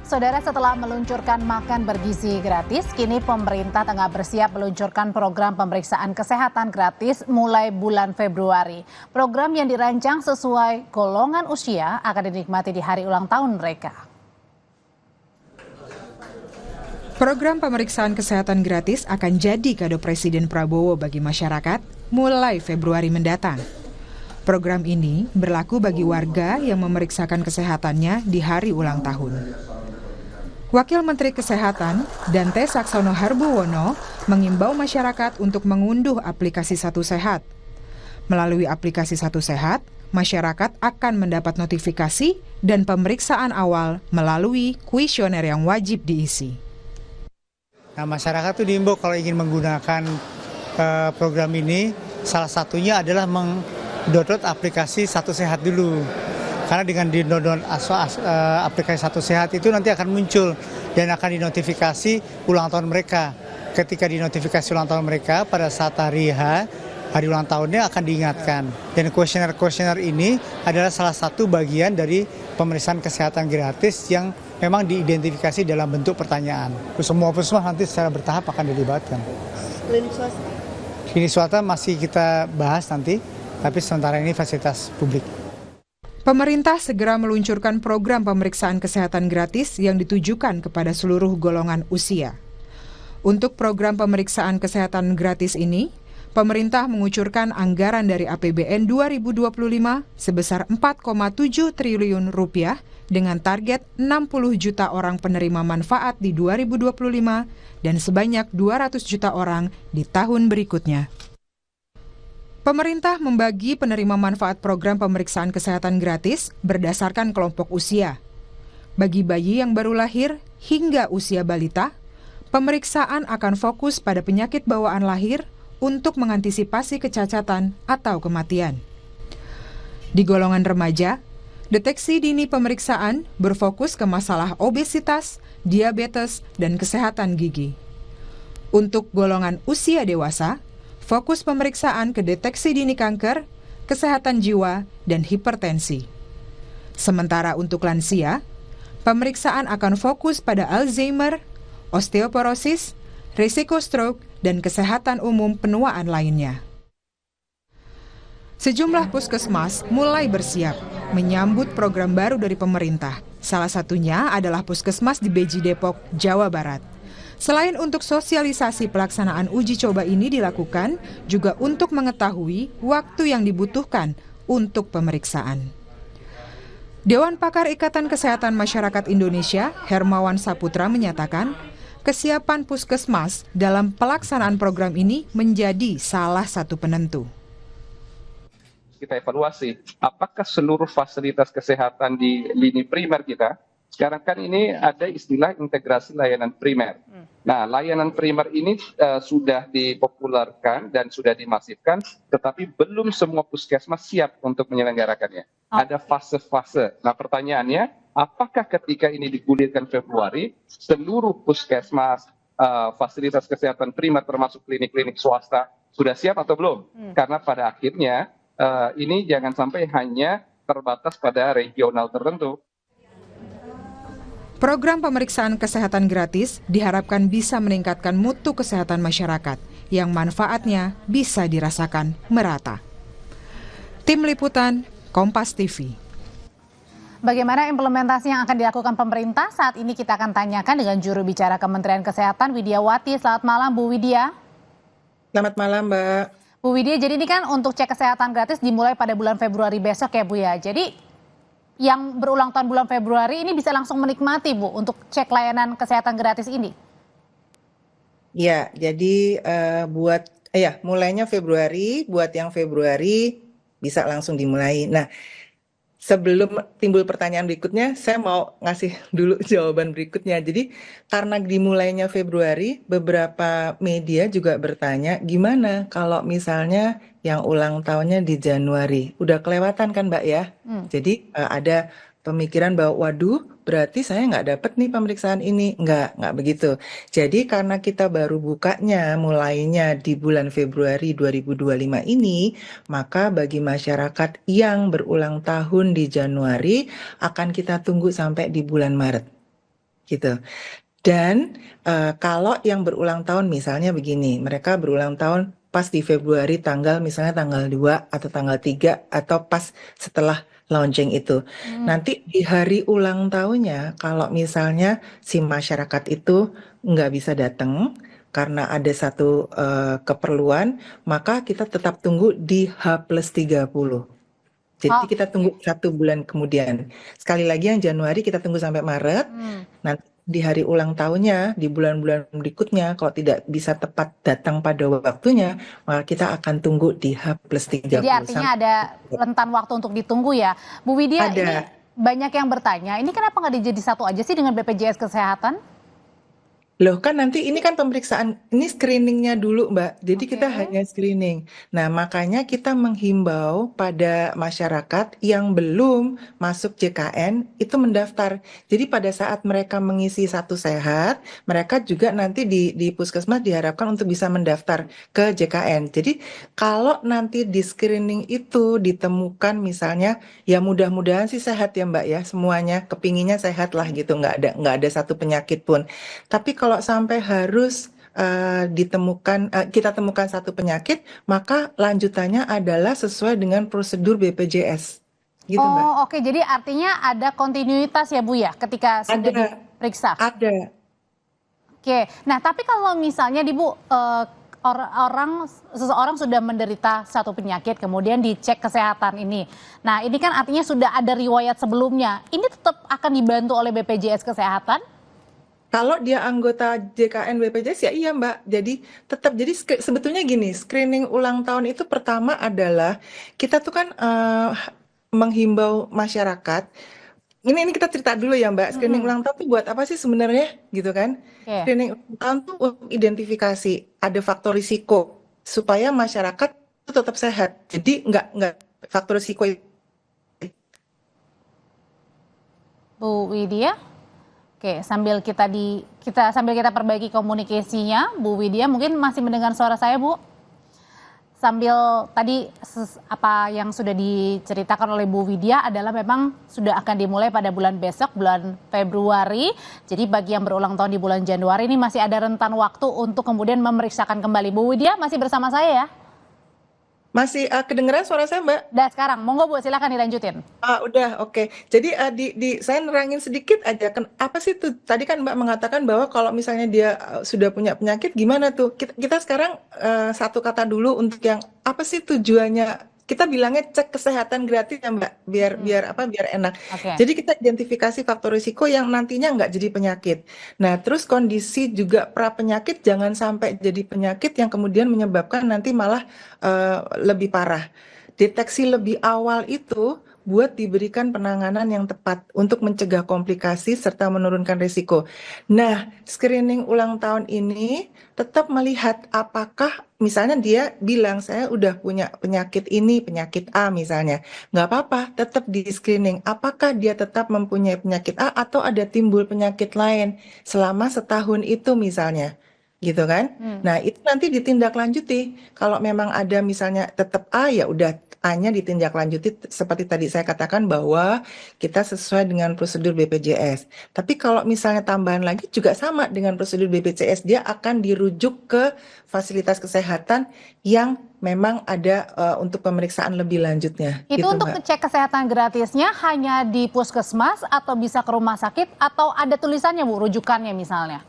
Saudara, setelah meluncurkan makan bergizi gratis, kini pemerintah tengah bersiap meluncurkan program pemeriksaan kesehatan gratis mulai bulan Februari. Program yang dirancang sesuai golongan usia akan dinikmati di hari ulang tahun mereka. Program pemeriksaan kesehatan gratis akan jadi kado Presiden Prabowo bagi masyarakat mulai Februari mendatang. Program ini berlaku bagi warga yang memeriksakan kesehatannya di hari ulang tahun. Wakil Menteri Kesehatan, Dante Saxono Harbuwono, mengimbau masyarakat untuk mengunduh aplikasi Satu Sehat. Melalui aplikasi Satu Sehat, masyarakat akan mendapat notifikasi dan pemeriksaan awal melalui kuesioner yang wajib diisi. Nah, masyarakat itu diimbau kalau ingin menggunakan program ini, salah satunya adalah mendownload aplikasi Satu Sehat dulu. Karena dengan di-download aplikasi Satu Sehat itu nanti akan muncul dan akan dinotifikasi ulang tahun mereka. Ketika dinotifikasi ulang tahun mereka pada saat hari ulang tahunnya akan diingatkan. Dan kuesioner ini adalah salah satu bagian dari pemeriksaan kesehatan gratis yang memang diidentifikasi dalam bentuk pertanyaan. Semua puskesmas nanti secara bertahap akan dilibatkan. Klinik swasta? Klinik swasta masih kita bahas nanti, tapi sementara ini fasilitas publik. Pemerintah segera meluncurkan program pemeriksaan kesehatan gratis yang ditujukan kepada seluruh golongan usia. Untuk program pemeriksaan kesehatan gratis ini, pemerintah mengucurkan anggaran dari APBN 2025 sebesar 4,7 triliun rupiah dengan target 60 juta orang penerima manfaat di 2025 dan sebanyak 200 juta orang di tahun berikutnya. Pemerintah membagi penerima manfaat program pemeriksaan kesehatan gratis berdasarkan kelompok usia. Bagi bayi yang baru lahir hingga usia balita, pemeriksaan akan fokus pada penyakit bawaan lahir untuk mengantisipasi kecacatan atau kematian. Di golongan remaja, deteksi dini pemeriksaan berfokus ke masalah obesitas, diabetes, dan kesehatan gigi. Untuk golongan usia dewasa, fokus pemeriksaan ke deteksi dini kanker, kesehatan jiwa, dan hipertensi. Sementara untuk lansia, pemeriksaan akan fokus pada Alzheimer, osteoporosis, risiko stroke, dan kesehatan umum penuaan lainnya. Sejumlah puskesmas mulai bersiap menyambut program baru dari pemerintah. Salah satunya adalah Puskesmas di Beji Depok, Jawa Barat. Selain untuk sosialisasi pelaksanaan uji coba ini dilakukan, juga untuk mengetahui waktu yang dibutuhkan untuk pemeriksaan. Dewan Pakar Ikatan Kesehatan Masyarakat Indonesia, Hermawan Saputra menyatakan, kesiapan puskesmas dalam pelaksanaan program ini menjadi salah satu penentu. Kita evaluasi, apakah seluruh fasilitas kesehatan di lini primer kita, sekarang kan ini ada istilah integrasi layanan primer. Nah, layanan primer ini sudah dipopulerkan dan sudah dimasifkan, tetapi belum semua puskesmas siap untuk menyelenggarakannya. Ada fase-fase. Nah, pertanyaannya, apakah ketika ini digulirkan Februari, seluruh puskesmas, fasilitas kesehatan primer termasuk klinik-klinik swasta sudah siap atau belum? Karena pada akhirnya ini jangan sampai hanya terbatas pada regional tertentu. Program pemeriksaan kesehatan gratis diharapkan bisa meningkatkan mutu kesehatan masyarakat yang manfaatnya bisa dirasakan merata. Tim Liputan, Kompas TV. Bagaimana implementasi yang akan dilakukan pemerintah? Saat ini kita akan tanyakan dengan juru bicara Kementerian Kesehatan, Widiawati. Selamat malam, Bu Widya. Selamat malam, Mbak. Bu Widya, jadi ini kan untuk cek kesehatan gratis dimulai pada bulan Februari besok ya, Bu ya. Jadi yang berulang tahun bulan Februari ini bisa langsung menikmati, Bu, untuk cek layanan kesehatan gratis ini? Ya, jadi mulainya Februari, buat yang Februari bisa langsung dimulai. Nah, sebelum timbul pertanyaan berikutnya, saya mau ngasih dulu jawaban berikutnya. Jadi, karena dimulainya Februari, beberapa media juga bertanya, gimana kalau misalnya yang ulang tahunnya di Januari? Udah kelewatan kan, Mbak ya? Jadi, ada pemikiran bahwa, waduh, berarti saya nggak dapat nih pemeriksaan ini. Nggak begitu. Jadi, karena kita baru bukanya mulainya di bulan Februari 2025 ini, maka bagi masyarakat yang berulang tahun di Januari, akan kita tunggu sampai di bulan Maret. gitu. Dan kalau yang berulang tahun misalnya begini, mereka berulang tahun pas di Februari misalnya tanggal 2 atau tanggal 3 atau pas setelah launching itu. Nanti di hari ulang tahunnya kalau misalnya si masyarakat itu nggak bisa datang karena ada satu keperluan, maka kita tetap tunggu di H+30. Jadi kita tunggu 1 bulan kemudian. Sekali lagi yang Januari kita tunggu sampai Maret. Nanti di hari ulang tahunnya, di bulan-bulan berikutnya, kalau tidak bisa tepat datang pada waktunya, maka kita akan tunggu di H+30. Jadi artinya ada rentan waktu untuk ditunggu ya. Bu Widya, Ada. ini banyak yang bertanya, ini kenapa nggak dijadi satu aja sih dengan BPJS Kesehatan? Loh kan nanti ini kan pemeriksaan, ini screeningnya dulu Mbak, jadi kita Oke. hanya screening. Nah makanya kita menghimbau pada masyarakat yang belum masuk JKN itu mendaftar. Jadi pada saat mereka mengisi Satu Sehat, mereka juga nanti di Puskesmas diharapkan untuk bisa mendaftar ke JKN. Jadi kalau nanti di screening itu ditemukan misalnya, ya mudah-mudahan sih sehat ya Mbak ya, semuanya kepinginnya sehat lah gitu, nggak ada satu penyakit pun. Tapi kalau sampai harus kita temukan satu penyakit, maka lanjutannya adalah sesuai dengan prosedur BPJS. Gitu, Mbak. Oh oke, jadi artinya ada kontinuitas ya Bu ya ketika sudah Ada. diperiksa? Ada. Oke, nah tapi kalau misalnya Bu, seseorang sudah menderita satu penyakit kemudian dicek kesehatan ini. Nah ini kan artinya sudah ada riwayat sebelumnya. Ini tetap akan dibantu oleh BPJS Kesehatan? Kalau dia anggota JKN BPJS ya iya Mbak. Jadi tetap sebetulnya gini, screening ulang tahun itu pertama adalah kita tuh kan menghimbau masyarakat. Ini kita cerita dulu ya Mbak. Screening ulang tahun tuh buat apa sih sebenarnya gitu kan? Oke. Screening ulang tahun tuh untuk identifikasi ada faktor risiko supaya masyarakat itu tetap sehat. Jadi nggak faktor risiko Bu Widya? Oke, sambil kita perbaiki komunikasinya, Bu Widya mungkin masih mendengar suara saya, Bu? Sambil tadi apa yang sudah diceritakan oleh Bu Widya adalah memang sudah akan dimulai pada bulan besok, bulan Februari. Jadi bagi yang berulang tahun di bulan Januari ini masih ada rentan waktu untuk kemudian memeriksakan kembali. Bu Widya masih bersama saya ya? masih kedengeran suara saya Mbak? Dah sekarang, monggo Bu silakan dilanjutin. Udah, oke. Jadi saya nerangin sedikit aja. Apa sih tuh? Tadi kan Mbak mengatakan bahwa kalau misalnya dia sudah punya penyakit, gimana tuh? Kita sekarang satu kata dulu untuk yang apa sih tujuannya? Kita bilangnya cek kesehatan gratis ya Mbak, biar enak. Oke. Jadi kita identifikasi faktor risiko yang nantinya nggak jadi penyakit. Nah, terus kondisi juga pra penyakit jangan sampai jadi penyakit yang kemudian menyebabkan nanti malah lebih parah. Deteksi lebih awal itu buat diberikan penanganan yang tepat untuk mencegah komplikasi serta menurunkan risiko. Nah, screening ulang tahun ini tetap melihat apakah misalnya dia bilang saya udah punya penyakit ini, penyakit A misalnya. Nggak apa-apa, tetap di screening. Apakah dia tetap mempunyai penyakit A atau ada timbul penyakit lain selama setahun itu misalnya. Gitu kan? Nah, itu nanti ditindaklanjuti. Kalau memang ada misalnya tetap A, ya udah A-nya ditindaklanjuti seperti tadi saya katakan bahwa kita sesuai dengan prosedur BPJS. Tapi kalau misalnya tambahan lagi juga sama dengan prosedur BPJS, dia akan dirujuk ke fasilitas kesehatan yang memang ada untuk pemeriksaan lebih lanjutnya. Itu gitu, untuk Mbak. cek kesehatan gratisnya hanya di puskesmas atau bisa ke rumah sakit atau ada tulisannya Bu, rujukannya misalnya?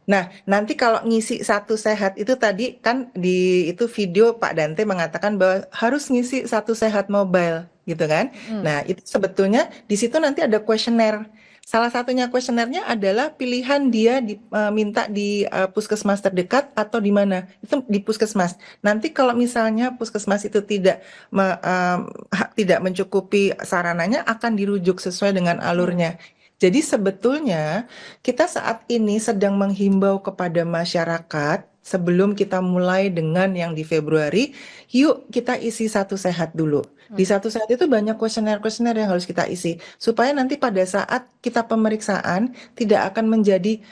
Nah, nanti kalau ngisi Satu Sehat itu tadi kan di itu video Pak Dante mengatakan bahwa harus ngisi Satu Sehat mobile gitu kan. Nah, itu sebetulnya di situ nanti ada kuesioner. Salah satunya kuesionernya adalah pilihan dia minta di puskesmas terdekat atau di mana. Itu di puskesmas. Nanti kalau misalnya puskesmas itu tidak mencukupi sarananya akan dirujuk sesuai dengan alurnya. Jadi sebetulnya kita saat ini sedang menghimbau kepada masyarakat sebelum kita mulai dengan yang di Februari, yuk kita isi Satu Sehat dulu. Di Satu Sehat itu banyak kuesioner-kuesioner yang harus kita isi supaya nanti pada saat kita pemeriksaan tidak akan menjadi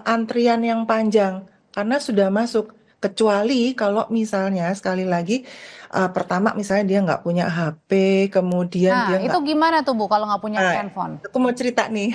antrian yang panjang karena sudah masuk. Kecuali kalau misalnya sekali lagi pertama misalnya dia nggak punya HP, kemudian Nah dia itu nggak. gimana tuh Bu kalau nggak punya Nah, handphone? aku mau cerita nih.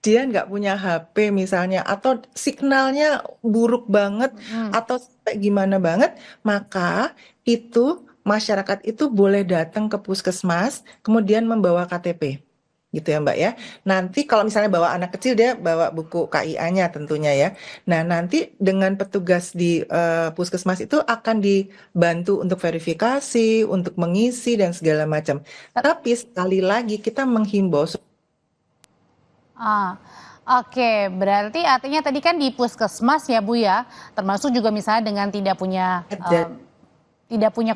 dia nggak punya HP misalnya, atau signalnya buruk banget, atau sampai gimana banget, maka itu masyarakat itu boleh datang ke puskesmas, kemudian membawa KTP. Gitu ya Mbak ya. Nanti kalau misalnya bawa anak kecil, dia bawa buku KIA-nya tentunya ya. Nah, nanti dengan petugas di puskesmas itu akan dibantu untuk verifikasi, untuk mengisi dan segala macam. Tapi sekali lagi kita menghimbau. Ah, oke, berarti artinya tadi kan di puskesmas ya Bu ya, termasuk juga misalnya dengan tidak punya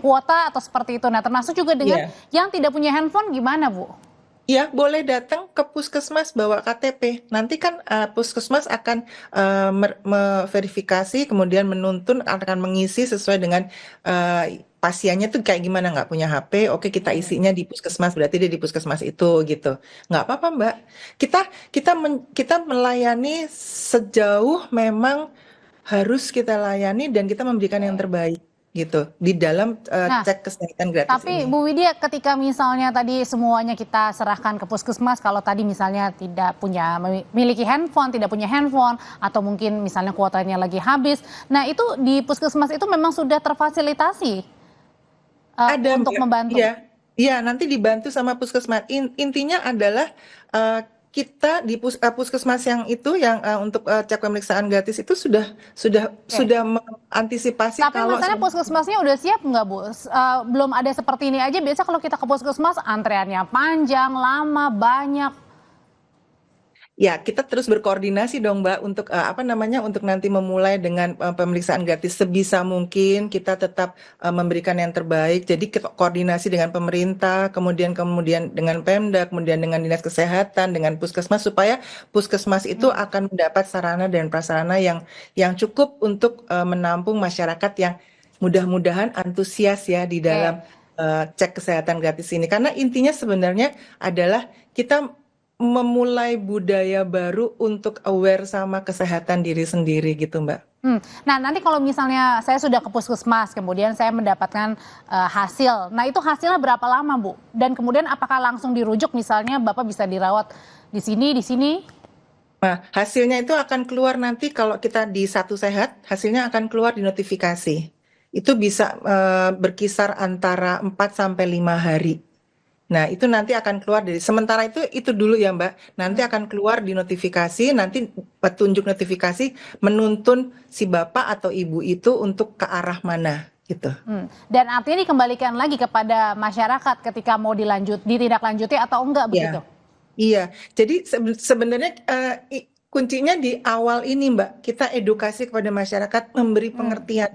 kuota atau seperti itu. Nah, termasuk juga dengan Iya. yang tidak punya handphone gimana Bu? Ya, boleh datang ke puskesmas bawa KTP. Nanti kan puskesmas akan verifikasi, kemudian menuntun, akan mengisi sesuai dengan pasiennya tuh kayak gimana, nggak punya HP, oke kita isinya di puskesmas, berarti dia di puskesmas itu gitu. Nggak apa-apa Mbak. Kita kita melayani sejauh memang harus kita layani dan kita memberikan yang terbaik gitu di dalam Nah, cek kesehatan gratis tapi ini. Bu Widya, ketika misalnya tadi semuanya kita serahkan ke puskesmas, kalau tadi misalnya tidak punya memiliki handphone, tidak punya handphone, atau mungkin misalnya kuotanya lagi habis, nah itu di puskesmas itu memang sudah terfasilitasi Ada untuk Mbak, membantu. iya, iya nanti dibantu sama puskesmas. Intinya adalah kita di puskesmas yang itu yang untuk cek pemeriksaan gratis itu Oke. sudah mengantisipasi Tapi kalau masalahnya puskesmasnya udah siap nggak Bu? Belum ada seperti ini aja. Biasa kalau kita ke puskesmas antreannya panjang, lama, banyak. ya, kita terus berkoordinasi dong, Mbak, untuk apa namanya, untuk nanti memulai dengan pemeriksaan gratis sebisa mungkin kita tetap memberikan yang terbaik. Jadi kita koordinasi dengan pemerintah, kemudian dengan Pemda, kemudian dengan Dinas Kesehatan, dengan Puskesmas supaya Puskesmas itu akan mendapat sarana dan prasarana yang cukup untuk menampung masyarakat yang mudah-mudahan antusias ya di dalam Oke. cek kesehatan gratis ini. Karena intinya sebenarnya adalah kita memulai budaya baru untuk aware sama kesehatan diri sendiri gitu Mbak. Nah, nanti kalau misalnya saya sudah ke puskesmas, kemudian saya mendapatkan hasil. Nah, itu hasilnya berapa lama, Bu? Dan kemudian apakah langsung dirujuk misalnya Bapak bisa dirawat di sini, di sini? Nah, hasilnya itu akan keluar nanti kalau kita di Satu Sehat, hasilnya akan keluar di notifikasi. Itu bisa berkisar antara 4 sampai 5 hari. Nah, itu nanti akan keluar sementara itu dulu ya Mbak. Nanti akan keluar di notifikasi, nanti petunjuk notifikasi menuntun si Bapak atau Ibu itu untuk ke arah mana gitu. Dan artinya dikembalikan lagi kepada masyarakat ketika mau ditindaklanjuti atau enggak begitu? Ya, iya. Jadi sebenarnya kuncinya di awal ini Mbak. Kita edukasi kepada masyarakat, memberi pengertian.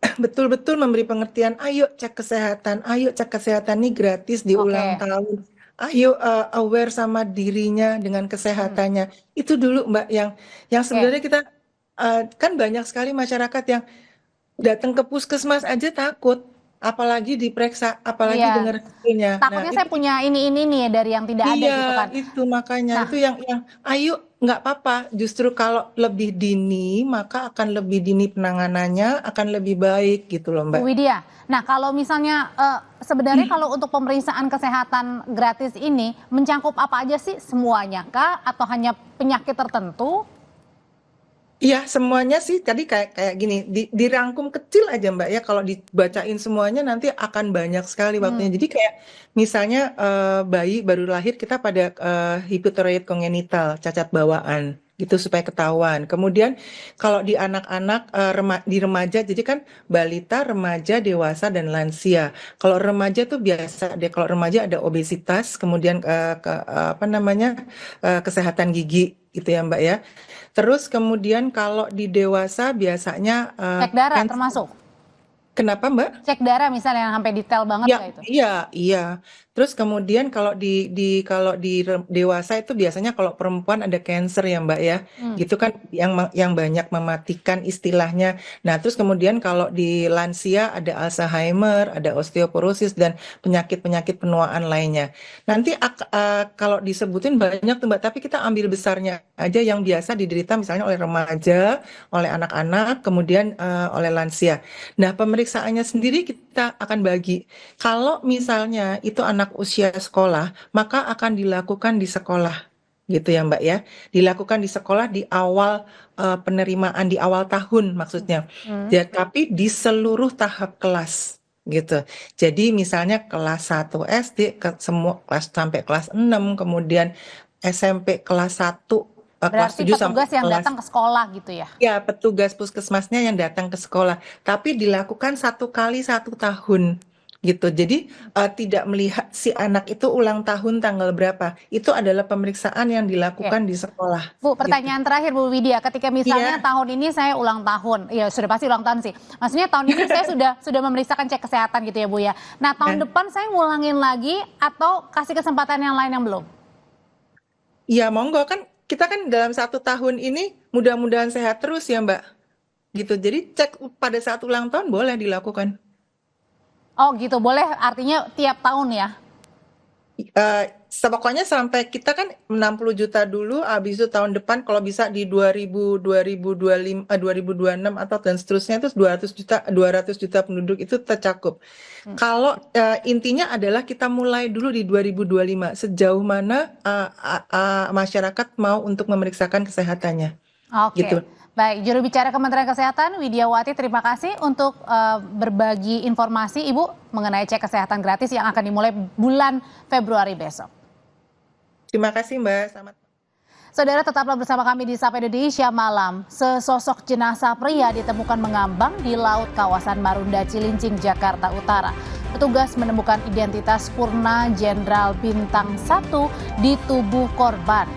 Betul-betul memberi pengertian, ayo cek kesehatan nih gratis di ulang Oke. tahun. Ayo aware sama dirinya dengan kesehatannya. Itu dulu Mbak yang Oke. sebenarnya kita kan banyak sekali masyarakat yang datang ke puskesmas aja takut, apalagi diperiksa, apalagi Iya. dengar hasilnya. Nah, Takutnya saya punya ini nih dari yang tidak ada iya, gitu kan. itu makanya Nah, itu yang ayo nggak apa-apa. Justru kalau lebih dini maka akan lebih dini penanganannya akan lebih baik gitu loh Bu Mbak. Widya, nah kalau misalnya sebenarnya kalau untuk pemeriksaan kesehatan gratis ini mencangkup apa aja sih, semuanya kah atau hanya penyakit tertentu? Iya semuanya sih tadi kayak gini dirangkum kecil aja Mbak ya kalau dibacain semuanya nanti akan banyak sekali waktunya. Jadi kayak misalnya bayi baru lahir kita pada hipotiroid kongenital cacat bawaan gitu supaya ketahuan. Kemudian kalau di anak-anak di remaja jadi kan balita, remaja, dewasa dan lansia. Kalau remaja tuh biasa deh kalau remaja ada obesitas, kemudian apa namanya kesehatan gigi gitu ya Mbak ya. Terus kemudian kalau di dewasa biasanya Cek darah cancer. termasuk? Kenapa Mbak? Cek darah misalnya yang sampai detail banget Ya, kayak itu? iya. Terus kemudian kalau di dewasa itu biasanya kalau perempuan ada cancer ya Mbak ya. Gitu kan yang banyak mematikan istilahnya. Nah, terus kemudian kalau di lansia ada Alzheimer, ada osteoporosis dan penyakit-penyakit penuaan lainnya. Nanti kalau disebutin banyak tuh Mbak, tapi kita ambil besarnya aja yang biasa diderita misalnya oleh remaja, oleh anak-anak, kemudian oleh lansia. Nah, pemeriksaannya sendiri kita akan bagi. Kalau misalnya itu anak usia sekolah, maka akan dilakukan di sekolah gitu ya Mbak ya. Dilakukan di sekolah di awal penerimaan di awal tahun maksudnya. Ya, tapi di seluruh tahap kelas gitu. Jadi misalnya kelas 1 SD ke semua kelas sampai kelas 6, kemudian SMP kelas 1 kelas Berarti 7 sampai petugas yang kelas datang ke sekolah gitu ya? ya petugas puskesmasnya yang datang ke sekolah, tapi dilakukan 1 kali 1 tahun gitu. Jadi tidak melihat si anak itu ulang tahun tanggal berapa. Itu adalah pemeriksaan yang dilakukan di sekolah. Bu, Gitu. pertanyaan terakhir Bu Widya, ketika misalnya Iya. tahun ini saya ulang tahun, ya sudah pasti ulang tahun sih. Maksudnya tahun ini saya sudah memeriksakan cek kesehatan gitu ya Bu ya. Nah tahun depan saya ngulangin lagi atau kasih kesempatan yang lain yang belum? Iya monggo kan kita kan dalam 1 tahun ini mudah-mudahan sehat terus ya Mbak. Gitu. Jadi cek pada saat ulang tahun boleh dilakukan. Oh gitu, boleh artinya tiap tahun ya? Pokoknya sampai kita kan 60 juta dulu, habis itu tahun depan kalau bisa di 2025, 2026 atau dan seterusnya itu 200 juta penduduk itu tercakup. Kalau intinya adalah kita mulai dulu di 2025, sejauh mana masyarakat mau untuk memeriksakan kesehatannya. Oke. Gitu. Baik, juru bicara Kementerian Kesehatan Widiawati, terima kasih untuk berbagi informasi Ibu mengenai cek kesehatan gratis yang akan dimulai bulan Februari besok. Terima kasih Mbak. Selamat. Saudara, tetaplah bersama kami di Sapa Indonesia Malam. Sesosok jenazah pria ditemukan mengambang di laut kawasan Marunda, Cilincing, Jakarta Utara. Petugas menemukan identitas Purna Jenderal Bintang 1 di tubuh korban.